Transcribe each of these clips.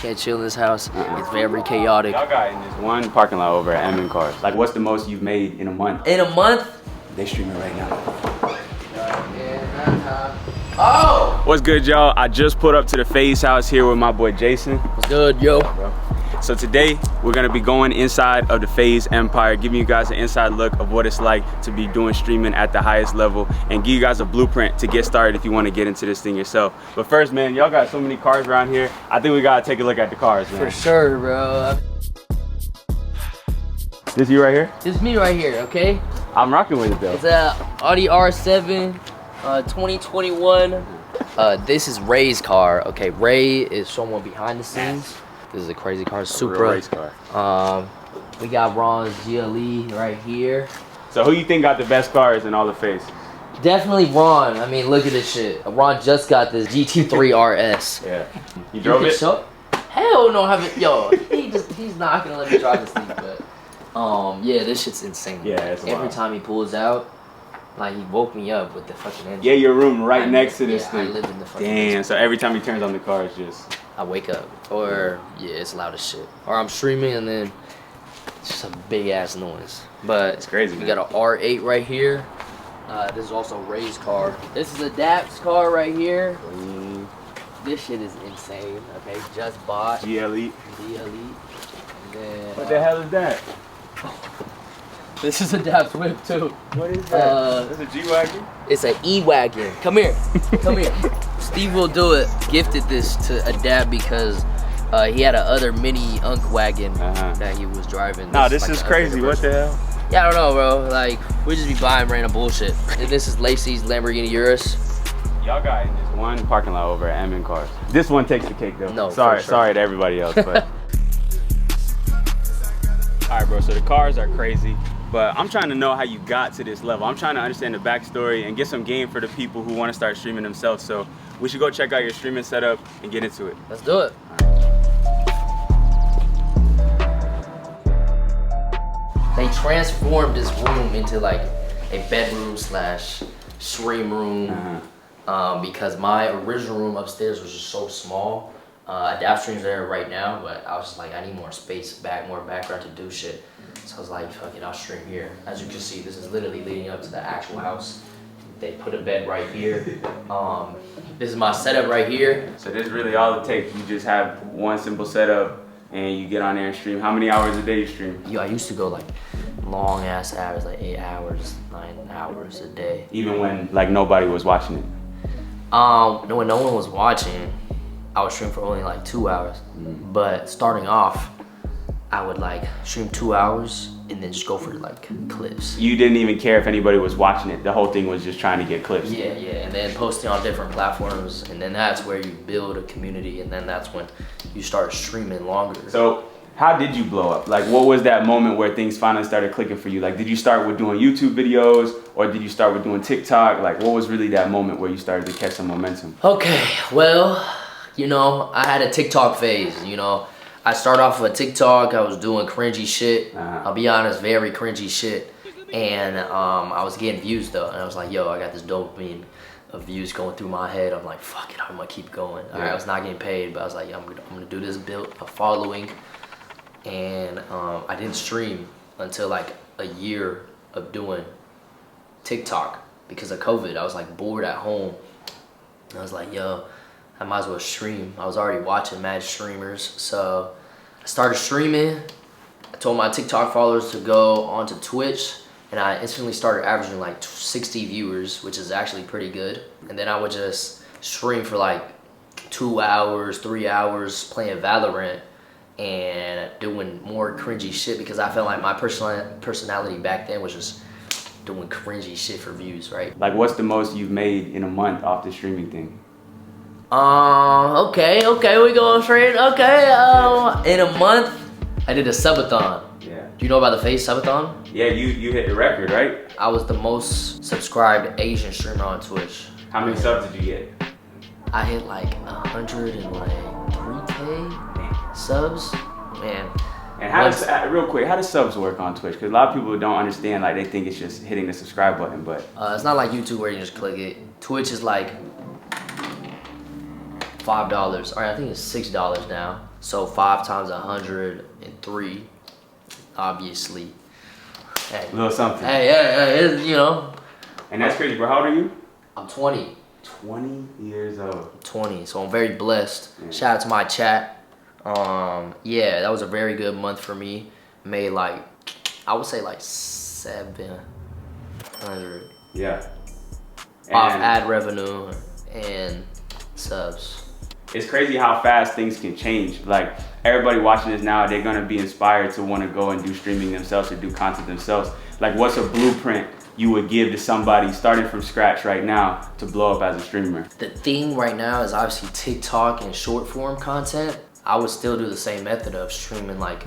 Can't chill in this house. It's very chaotic. Y'all got in this one parking lot over at MN Cars. Like, what's the most you've made in a month? In a month? They streaming right now. Oh! What's good, y'all? I just put up to the FaZe house here with my boy Jason. What's good, yo? So today, we're gonna be going inside of the FaZe Empire, giving you guys an inside look of what it's like to be doing streaming at the highest level and give you guys a blueprint to get started if you wanna get into this thing yourself. But first, man, y'all got so many cars around here. I think we gotta take a look at the cars, man. For sure, bro. This you right here? This is me right here, okay? I'm rocking with it though. It's a Audi R7, 2021. This is Ray's car, okay? Ray is someone behind the scenes. This is a crazy car, Supra. Real race car. We got Ron's GLE right here. So who you think got the best cars in all the FaZe? Definitely Ron. I mean, look at this shit. Ron just got this GT3 RS. Yeah. You drove it? Hell no, haven't. Yo, he's not gonna let me drive this thing, but yeah, this shit's insane. Yeah, it's every wild. time he pulls out, like he woke me up with the fucking engine. Yeah, your room right next to this thing. I live in the fucking Damn, engine. so every time he turns on the car, it's just... I wake up, or yeah, it's loud as shit. Or I'm streaming and then it's just a big ass noise. But it's crazy, we man. got an R8 right here. This is also Ray's car. This is Adapt's car right here. This shit is insane. Okay, just bought GLE. GLE. Then, What the hell is that? This is Adapt's whip too. What is that? It's a G-Wagon? It's an E-Wagon. Come here. Come here. Steve will do it. Gifted this to Adapt because he had a other mini Unk wagon that he was driving. Nah, this is crazy. What the hell? Yeah, I don't know, bro. Like, we just be buying random bullshit. And this is Lacey's Lamborghini Urus. Y'all got in this one parking lot over at MN Cars. This one takes the cake though. No, sorry, for sure. sorry to everybody else, but. All right, bro, so the cars are crazy, but I'm trying to know how you got to this level. I'm trying to understand the backstory and get some game for the people who want to start streaming themselves. So we should go check out your streaming setup and get into it. Let's do it. They transformed this room into like a bedroom slash stream room because my original room upstairs was just so small. Adapt streams there right now, but I was just like, I need more space, more background to do shit. So I was like, fuck it, I'll stream here. As you can see, this is literally leading up to the actual house. They put a bed right here. This is my setup right here. So this is really all it takes. You just have one simple setup and you get on there and stream. How many hours a day you stream? Yo, I used to go like long ass hours, like 8 hours, 9 hours a day. Even when like nobody was watching it? When no one was watching, I would stream for only like 2 hours. But starting off, I would like stream 2 hours and then just go for like clips. You didn't even care if anybody was watching it. The whole thing was just trying to get clips. Yeah, and then posting on different platforms, and then that's where you build a community, and then that's when you start streaming longer. So how did you blow up? Like, what was that moment where things finally started clicking for you? Like, did you start with doing YouTube videos, or did you start with doing TikTok? Like, what was really that moment where you started to catch some momentum? Okay, well, you know, I had a TikTok phase, you know. I started off with TikTok, I was doing cringy shit. I'll be honest, very cringy shit. And I was getting views though, and I was like, yo, I got this dopamine of views going through my head. I'm like, fuck it, I'm gonna keep going. All right, I was not getting paid, but I was like, yeah, I'm gonna do this, build a following. And I didn't stream until like a year of doing TikTok because of COVID. I was like bored at home. I was like, yo, I might as well stream. I was already watching mad streamers, so I started streaming. I told my TikTok followers to go onto Twitch, and I instantly started averaging like 60 viewers, which is actually pretty good. And then I would just stream for like 2 hours, 3 hours playing Valorant and doing more cringy shit because I felt like my personality back then was just doing cringy shit for views, right? Like, what's the most you've made in a month off the streaming thing? Okay, we going straight. Okay, in a month, I did a subathon. Yeah. Do you know about the FaZe subathon? Yeah, you hit the record, right? I was the most subscribed Asian streamer on Twitch. How many subs did you get? I hit like 103K subs, man. And how does, real quick, how does subs work on Twitch? Because a lot of people don't understand, like they think it's just hitting the subscribe button, but. It's not like YouTube where you just click it. Twitch is like $5, or I think it's $6 now. So 5 times 103, obviously. Hey. A little something. Hey, you know. And that's crazy, bro. How old are you? I'm 20. 20 years old. 20, so I'm very blessed. Yeah. Shout out to my chat. Yeah, that was a very good month for me. Made like, I would say like 700. Yeah. Off ad revenue and subs. It's crazy how fast things can change. Like, everybody watching this now, they're gonna be inspired to wanna go and do streaming themselves or do content themselves. Like, what's a blueprint you would give to somebody starting from scratch right now to blow up as a streamer? The thing right now is obviously TikTok and short form content. I would still do the same method of streaming like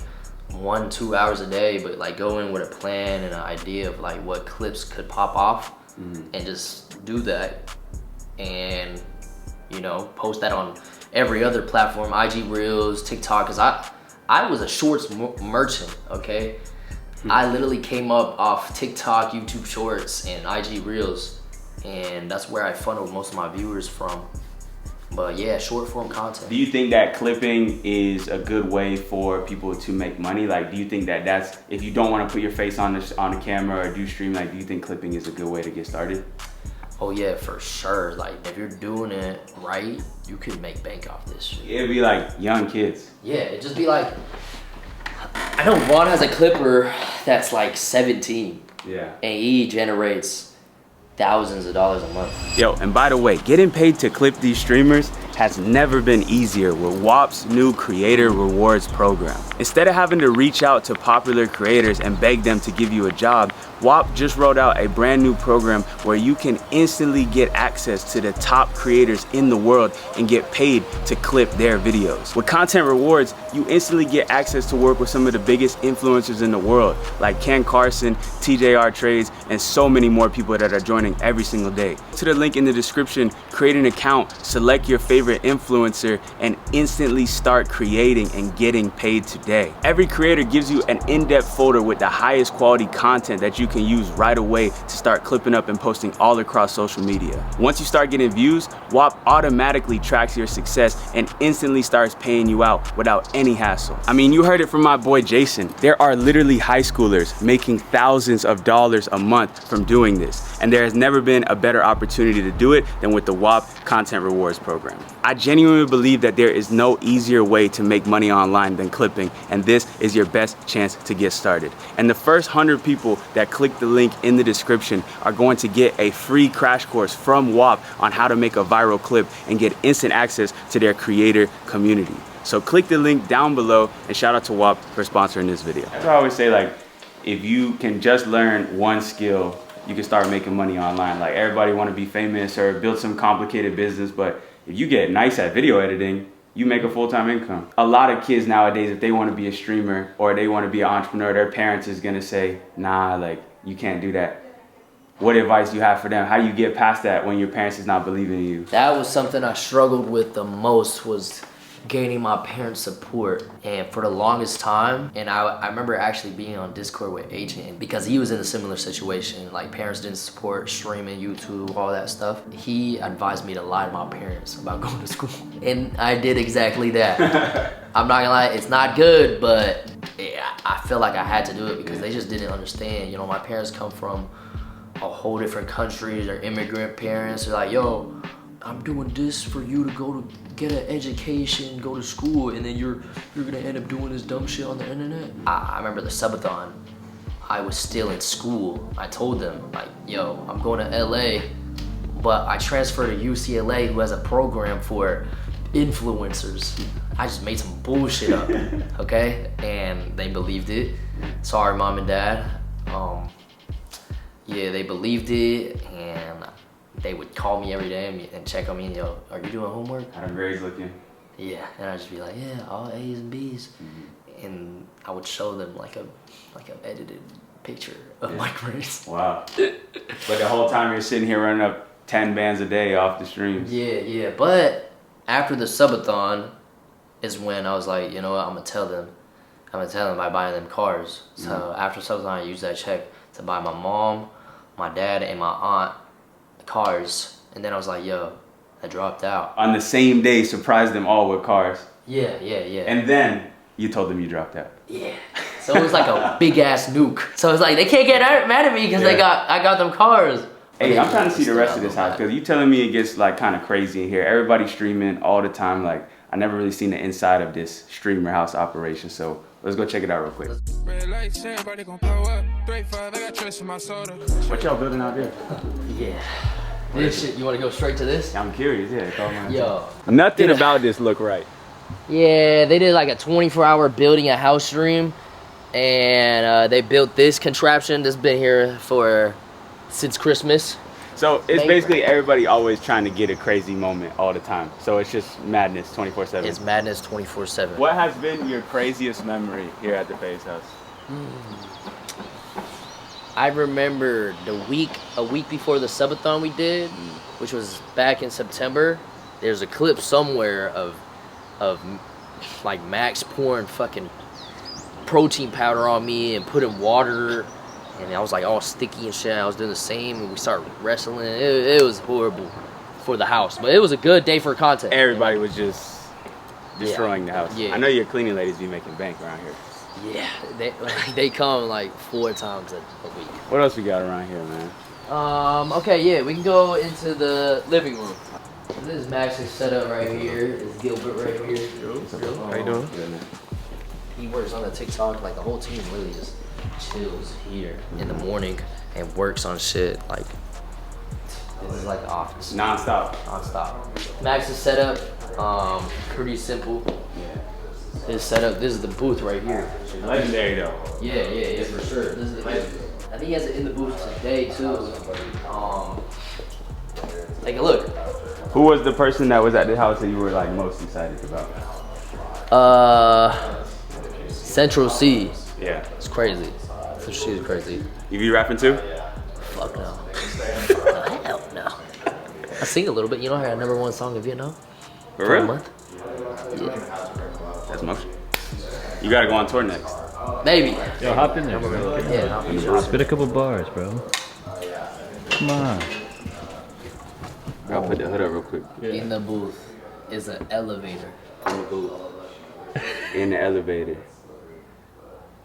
1-2 hours a day, but like go in with a plan and an idea of like what clips could pop off and just do that. And you know, post that on every other platform, IG Reels, TikTok, cause I was a shorts merchant, okay? I literally came up off TikTok, YouTube Shorts, and IG Reels, and that's where I funneled most of my viewers from. But yeah, short form content. Do you think that clipping is a good way for people to make money? Like, do you think that that's, if you don't want to put your face on the camera or do stream, like, do you think clipping is a good way to get started? Oh yeah, for sure. Like, if you're doing it right, you could make bank off this shit. It'd be like young kids. Yeah, it'd just be like, I know Vaughn has a clipper that's like 17. Yeah. And he generates thousands of dollars a month. Yo, and by the way, getting paid to clip these streamers has never been easier with WAP's new Creator Rewards program. Instead of having to reach out to popular creators and beg them to give you a job, WAP just rolled out a brand new program where you can instantly get access to the top creators in the world and get paid to clip their videos. With Content Rewards, you instantly get access to work with some of the biggest influencers in the world, like Ken Carson, TJR Trades, and so many more people that are joining every single day. To the link in the description, create an account, select your favorite influencer, and instantly start creating and getting paid today. Every creator gives you an in-depth folder with the highest quality content that you can use right away to start clipping up and posting all across social media. Once you start getting views, WAP automatically tracks your success and instantly starts paying you out without any hassle. I mean, you heard it from my boy Jason. There are literally high schoolers making thousands of dollars a month from doing this, and there has never been a better opportunity to do it than with the WAP Content Rewards program. I genuinely believe that there is no easier way to make money online than clipping, and this is your best chance to get started. And the first 100 people that click the link in the description are going to get a free crash course from WAP on how to make a viral clip and get instant access to their creator community. So click the link down below, and shout out to WAP for sponsoring this video. That's why I always say, like, if you can just learn one skill, you can start making money online. Like, everybody want to be famous or build some complicated business, but if you get nice at video editing, you make a full-time income. A lot of kids nowadays, if they want to be a streamer or they want to be an entrepreneur, their parents is gonna say, nah, like, you can't do that. What advice do you have for them? How do you get past that when your parents is not believing in you? That was something I struggled with the most, was gaining my parents' support. And for the longest time, and I remember actually being on Discord with Agent because he was in a similar situation. Like, parents didn't support streaming, YouTube, all that stuff. He advised me to lie to my parents about going to school. And I did exactly that. I'm not gonna lie, it's not good, but yeah, I feel like I had to do it because they just didn't understand. You know, my parents come from a whole different country. They're immigrant parents. They're like, yo, I'm doing this for you to go to get an education, go to school, and then you're gonna end up doing this dumb shit on the internet. I remember the subathon. I was still in school. I told them, like, yo, I'm going to LA, but I transferred to UCLA, who has a program for influencers. I just made some bullshit up, okay? And they believed it. Sorry, mom and dad. Yeah, they believed it, and they would call me every day and check on me and, yo, are you doing homework? How the grades looking? Yeah, and I'd just be like, yeah, all A's and B's. And I would show them like an edited picture of my grades. Wow. But the whole time you're sitting here running up 10 bands a day off the streams. Yeah, but after the subathon is when I was like, you know what, I'm gonna tell them by buying them cars. So after subathon, I used that check to buy my mom, my dad, and my aunt cars. And then I was like, yo, I dropped out. On the same day, surprised them all with cars. Yeah. And then you told them you dropped out. Yeah. So it was like a big ass nuke. So it's like they can't get mad at me because I got them cars. Hey, I'm trying to see the rest of this house because you telling me it gets like kind of crazy in here. Everybody's streaming all the time. Like I never really seen the inside of this streamer house operation. So let's go check it out real quick. What y'all building out there? Yeah. This shit, you want to go straight to this? I'm curious. Yeah. Yo. Nothing about this look right. Yeah, they did like a 24-hour building a house stream, and they built this contraption that's been here since Christmas. So it's basically everybody always trying to get a crazy moment all the time. So it's just madness 24/7. It's madness 24/7. What has been your craziest memory here at the FaZe house? I remember a week before the subathon we did, which was back in September. There's a clip somewhere of like Max pouring fucking protein powder on me and putting water, and I was like all sticky and shit. I was doing the same, and we started wrestling. It was horrible for the house, but it was a good day for content. Everybody was just destroying the house. Yeah. I know your cleaning ladies be making bank around here. Yeah, they come like 4 times a week. What else we got around here, man? Okay, yeah, we can go into the living room. This is Max's setup right here. This is Gilbert right here. How you doing? He works on the TikTok. Like the whole team really just chills here in the morning and works on shit. Like this is like the office. Non-stop. Max's setup, pretty simple. His setup. This is the booth right here. Legendary though. Yeah, for sure. This is I think he has it in the booth today too. Take a look. Who was the person that was at the house that you were like most excited about? Central C. Yeah. It's crazy. Central C is crazy. You be rapping too? Fuck no. Hell no. I sing a little bit. You know I had a #1 song in Vietnam? For real? A month? Yeah. That's motion. You gotta go on tour next. Maybe. Yo, hop in there, bro. Yeah. Spit a couple bars, bro. Come on. I'll put the hood up real quick. In the booth is an elevator. In the elevator.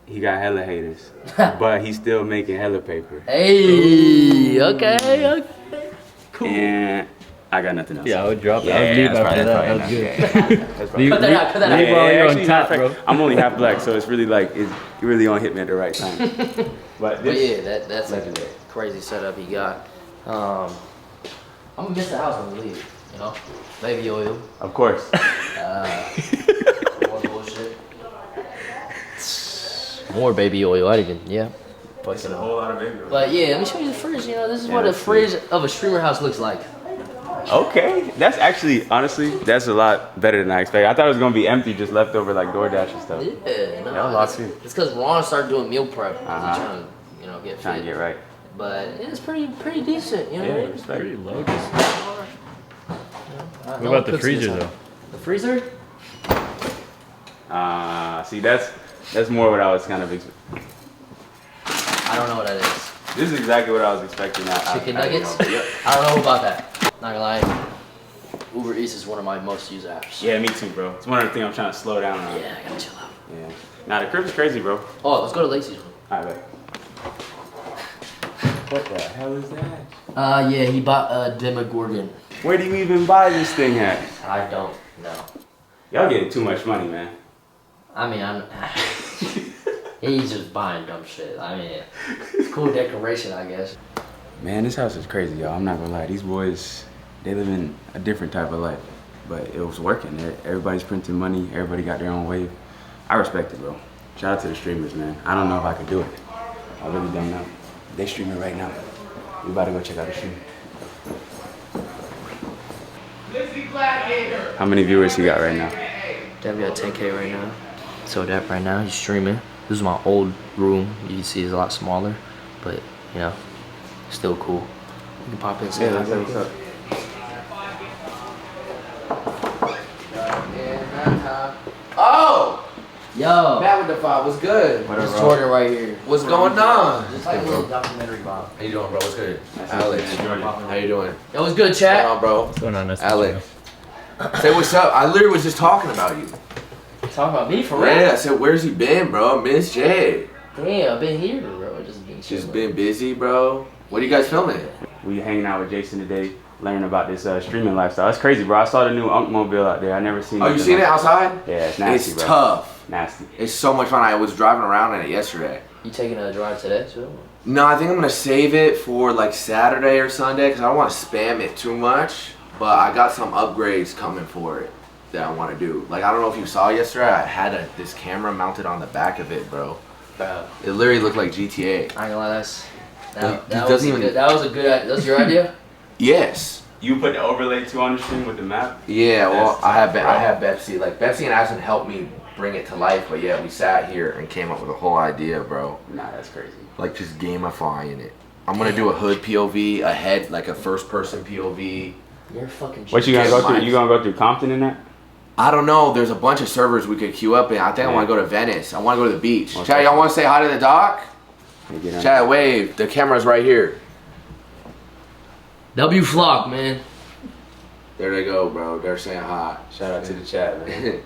He got hella haters, but he's still making hella paper. Hey, okay. Cool. And I got nothing else. Yeah, I would drop it. Yeah, I would leave that's after probably that. That was good. Leave, Cut that out, cut that out. leave while you're on actually, top, bro. I'm only half black, so it's really like, you really on hit me at the right time. But But this, yeah, that's a crazy setup he got. I'm gonna miss the house when we leave, you know? Baby oil. of course. More bullshit. More baby oil. I didn't even, yeah. It's a whole lot of baby. But yeah, let me show you the fridge. You know, this is what a fridge of a streamer house looks like. Okay, that's actually, honestly, that's a lot better than I expected. I thought it was gonna be empty, just left over like DoorDash and stuff. Yeah, no, Yeah, lots too. it's because Ron started doing meal prep. He's trying to, you know, get Trying fit. to get right. But it's pretty decent, you know. Yeah, respect. Pretty low. What What about the freezer, though? The freezer? See, that's more what I was kind of expecting. I don't know what that is. This is exactly what I was expecting. Chicken nuggets? Yep. I don't know about that. Not gonna lie. Uber Eats is one of my most used apps. Yeah, me too, bro. It's one of the things I'm trying to slow down on. Yeah, I gotta chill out. Yeah. Nah, the crib is crazy, bro. Oh, let's go to Lacey's room. Alright, bet. What the hell is that? Yeah, he bought a Demogorgon. Where do you even buy this thing at? I don't know. Y'all getting too much money, man. I mean, he's just buying dumb shit. I mean, it's cool decoration, I guess. Man, this house is crazy, y'all. I'm not gonna lie. These boys, they live in a different type of life. But it was working. Everybody's printing money. Everybody got their own wave. I respect it, bro. Shout out to the streamers, man. I don't know if I could do it. I really don't know. They streaming right now. We about to go check out the stream. How many viewers he got right now? Dev got 10K right now. So that right now, he's streaming. This is my old room. You can see it's a lot smaller, but you know, still cool. You can pop in. Yeah, let's say what's up. Oh! Yo! That with the five was good. This is Jordan right here. What's going on? Just like a little documentary Bob. How you doing, bro? What's good? Alex. How you doing? It was good, What's chat. going on, bro? What's going on? That's Alex. Say what's up. I literally was just talking about you. Talking about me for real? Yeah, I said, where's he been, bro? Miss J. Damn, I've been here, bro. Just been busy, bro. What are you guys filming? We hanging out with Jason today, learning about this streaming lifestyle. It's crazy, bro. I saw the new Unkmobile out there. I never seen. Oh, you seen it outside? Yeah, it's nasty, it's bro. Tough. Nasty. It's so much fun. I was driving around in it yesterday. You taking a drive today too? No, I think I'm gonna save it for like Saturday or Sunday because I don't want to spam it too much. But I got some upgrades coming for it that I want to do. Like, I don't know if you saw yesterday, I had this camera mounted on the back of it, bro. It literally looked like GTA. I ain't gonna lie, that was a good. That's your idea? Yes. You put the overlay too on the screen with the map? Yeah, well, I have Betsy. Like, Betsy and Ashton helped me bring it to life, but yeah, we sat here and came up with a whole idea, bro. Nah, that's crazy. Like, just gamifying it. I'm gonna do a hood POV, a head, like a first-person POV. You're fucking. What you gonna go through? You gonna go through Compton in that? I don't know. There's a bunch of servers we could queue up in. I think I want to go to Venice. I want to go to the beach. Chad, y'all want to say hi to the dock? Chad, wave. The camera's right here. W Flock, man. There they go, bro. They're saying hi. Shout out to the chat, man.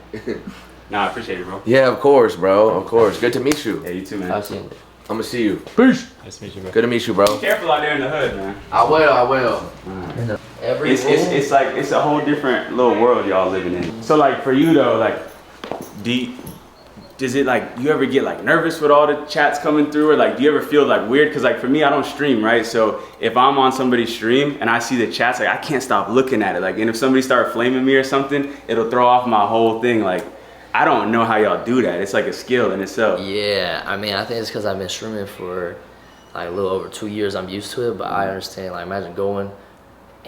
Nah, I appreciate it, bro. Yeah, of course, bro. Of course. Good to meet you. Yeah, you too, man. I've seen it. I'm gonna see you. Peace. Nice to meet you, bro. Good to meet you, bro. Be careful out there in the hood, man. I will. It's like it's a whole different little world y'all living in. So like for you though, like does it like you ever get like nervous with all the chats coming through, or like do you ever feel like weird? Cause like for me, I don't stream, right? So if I'm on somebody's stream and I see the chats, like I can't stop looking at it. Like, and if somebody start flaming me or something, it'll throw off my whole thing. Like, I don't know how y'all do that. It's like a skill in itself. Yeah, I mean, I think it's because I've been streaming for like a little over 2 years. I'm used to it, but I understand. Like, imagine going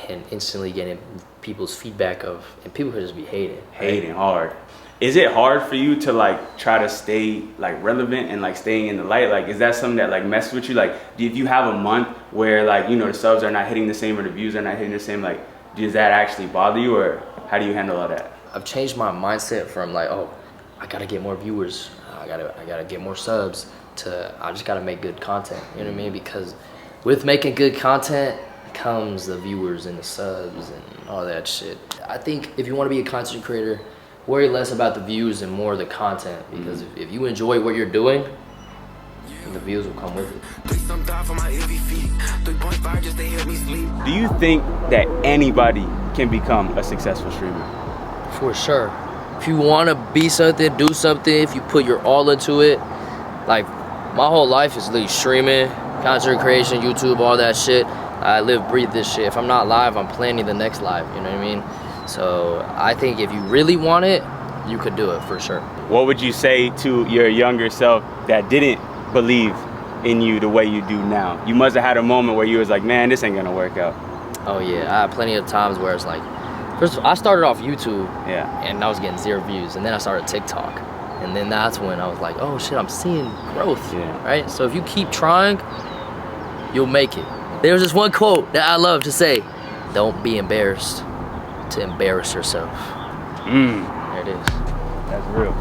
and instantly getting people's feedback and people could just be hating hard. Is it hard for you to like try to stay like relevant and like staying in the light? Like, is that something that like messes with you? Like, if you have a month where like, you know, the subs are not hitting the same or the views are not hitting the same, like, does that actually bother you, or how do you handle all that? I've changed my mindset from like, oh, I gotta get more viewers, I gotta get more subs, to I just gotta make good content. You know what I mean? Because with making good content comes the viewers and the subs and all that shit. I think if you want to be a content creator, worry less about the views and more the content, because if you enjoy what you're doing, the views will come with it. Do you think that anybody can become a successful streamer? For sure. If you want to be something, do something, if you put your all into it, like my whole life is literally streaming, content creation, YouTube, all that shit. I live, breathe this shit. If I'm not live, I'm planning the next live, you know what I mean? So I think if you really want it, you could do it for sure. What would you say to your younger self that didn't believe in you the way you do now? You must have had a moment where you was like, man, this ain't gonna work out. Oh yeah, I had plenty of times where it's like, first of all, I started off YouTube, yeah, and I was getting 0 views, and then I started TikTok, and then that's when I was like, oh shit, I'm seeing growth, yeah, right? So if you keep trying, you'll make it. There's this one quote that I love to say, don't be embarrassed to embarrass yourself. There it is. That's real.